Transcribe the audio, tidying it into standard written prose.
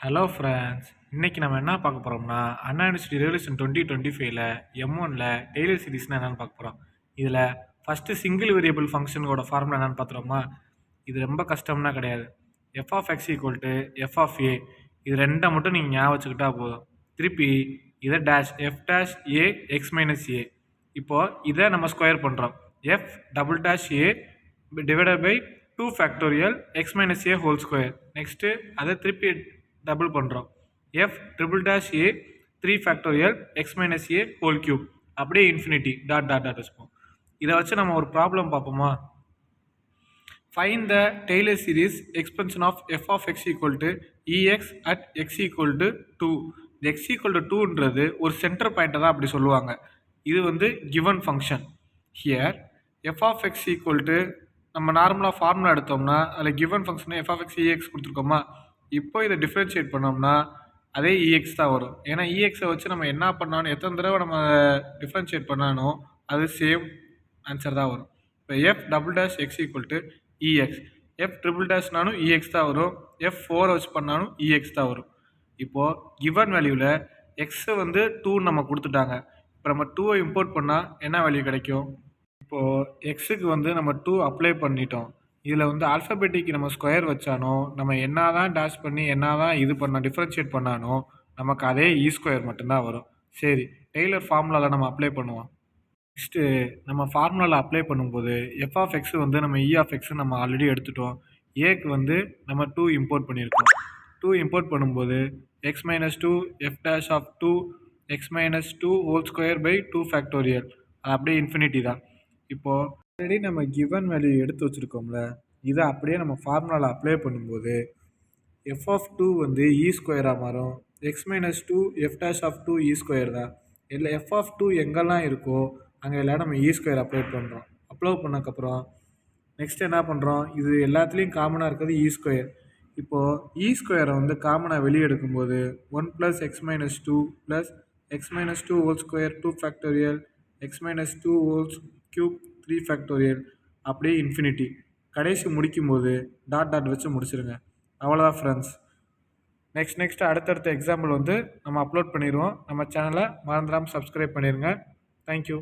Hello friends. இன்னைக்கு நம்ம என்ன பார்க்க போறோம்னா, அண்ணா யூனிவர்சிட்டி ரெவல்யூஷன் 2025ல M1ல டெய்லர் சீரிஸ்னா என்னன்னு பார்க்க போறோம். இதுல ஃபர்ஸ்ட் சிங்கிள் வேரியபிள் ஃபங்க்ஷனோட ஃபார்முலா என்னன்னு பார்த்துருவோமா? இது ரொம்ப கஷ்டம்னா கிடையாது. f of x equal to f of a. இது ரெண்டை மட்டும் நீங்கள் ஞாபகம் வச்சுக்கிட்டா போதும். திருப்பி இதை dash f dash a x minus a. இப்போ இதை நம்ம ஸ்கொயர் பண்ணுறோம். f double dash a divided by 2 factorial x minus a whole square. Next அதை திருப்பி டபுள் பண்ணுறோம். F triple dash A 3 factorial X minus A whole cube அப்படியே infinity dot dot dot வச்சுப்போம். இதை வச்சு நம்ம ஒரு ப்ராப்ளம் பார்ப்போமா? Find the Taylor series expansion of F of X equal to E X at X equal to 2. இந்த X equal to 2ன்றது ஒரு centre பாயிண்ட்டை தான் அப்படி சொல்லுவாங்க. இது வந்து given function. Here F of X equal to நம்ம நார்மலாக ஃபார்முலா எடுத்தோம்னா அதில் given function F of X E X கொடுத்துருக்கோமா? இப்போ இதை டிஃப்ரென்ஷியேட் பண்ணோம்னா அதே இஎக்ஸ் தான் வரும். ஏன்னா இஎக்ஸை வச்சு நம்ம என்ன பண்ணாலும் எத்தனை தடவை நம்ம டிஃப்ரென்ஷியேட் பண்ணாலும் அது சேம் ஆன்சர் தான் வரும். இப்போ F double dash X equal to E X, F triple டேஷ்னாலும் இஎக்ஸ் தான் வரும், எஃப் 4 வச்சு பண்ணாலும் இஎக்ஸ் தான் வரும். இப்போது கிவன் வேல்யூவில் எக்ஸை வந்து 2 நம்ம கொடுத்துட்டாங்க. இப்போ நம்ம 2வை இம்போர்ட் பண்ணால் என்ன வேல்யூ கிடைக்கும்? இப்போது எக்ஸுக்கு வந்து நம்ம 2 அப்ளை பண்ணிட்டோம். இதில் வந்து ஆல்ஃபபெட்டிக் நம்ம ஸ்கொயர் வச்சானோ நம்ம என்ன தான் டேஷ் பண்ணி என்ன தான் இது பண்ண டிஃப்ரென்ஷியேட் பண்ணானோ நமக்கு அதே இ ஸ்கொயர் மட்டும்தான் வரும். சரி, டெய்லர் ஃபார்முலாவில் நம்ம அப்ளை பண்ணுவோம். நெக்ஸ்ட்டு நம்ம ஃபார்முலாவில் அப்ளை பண்ணும்போது எஃப் ஆஃப் எக்ஸ் வந்து நம்ம இ ஆஃப் எக்ஸ் நம்ம ஆல்ரெடி எடுத்துட்டோம். ஏக்கு வந்து நம்ம 2 இம்போர்ட் பண்ணியிருக்கோம். 2 இம்போர்ட் பண்ணும்போது x minus 2 f dash of 2 x minus 2 whole square by 2 factorial, அது அப்படியே இன்ஃபினிட்டி தான். இப்போது ஆல்ரெடி நம்ம கிவன் வேல்யூ எடுத்து வச்சுருக்கோம்ல, இதை அப்படியே நம்ம ஃபார்முலாவில் அப்ளை பண்ணும்போது எஃப் ஆஃப் 2 வந்து இ ஸ்கொயராக மாறும். X minus 2 f dash of 2 e square தான். இல்லை எஃப் ஆஃப் 2 எங்கெல்லாம் இருக்கோ அங்கே எல்லாம் நம்ம இ ஸ்கொயர் அப்ளை பண்ணுறோம். அப்ளை பண்ணக்கப்புறம் நெக்ஸ்ட் என்ன பண்ணுறோம், இது எல்லாத்துலேயும் காமனாக இருக்கிறது இ ஸ்கொயர். இப்போது இ ஸ்கொயரை வந்து காமனாக வெளியே எடுக்கும்போது 1 plus X minus 2 plus X minus 2 whole square 2 factorial X minus 2 whole cube 3 factorial அப்படியே இன்ஃபினிட்டி. கடைசி முடிக்கும்போது டாட் டாட் வச்சு முடிச்சிருங்க. அவ்வளோதான் ஃப்ரெண்ட்ஸ். நெக்ஸ்ட் அடுத்தடுத்த எக்ஸாம்பிள் வந்து நம்ம அப்லோட் பண்ணிடுவோம். நம்ம சேனலை மறந்துடாமல் சப்ஸ்கிரைப் பண்ணிடுங்க. தேங்க்யூ.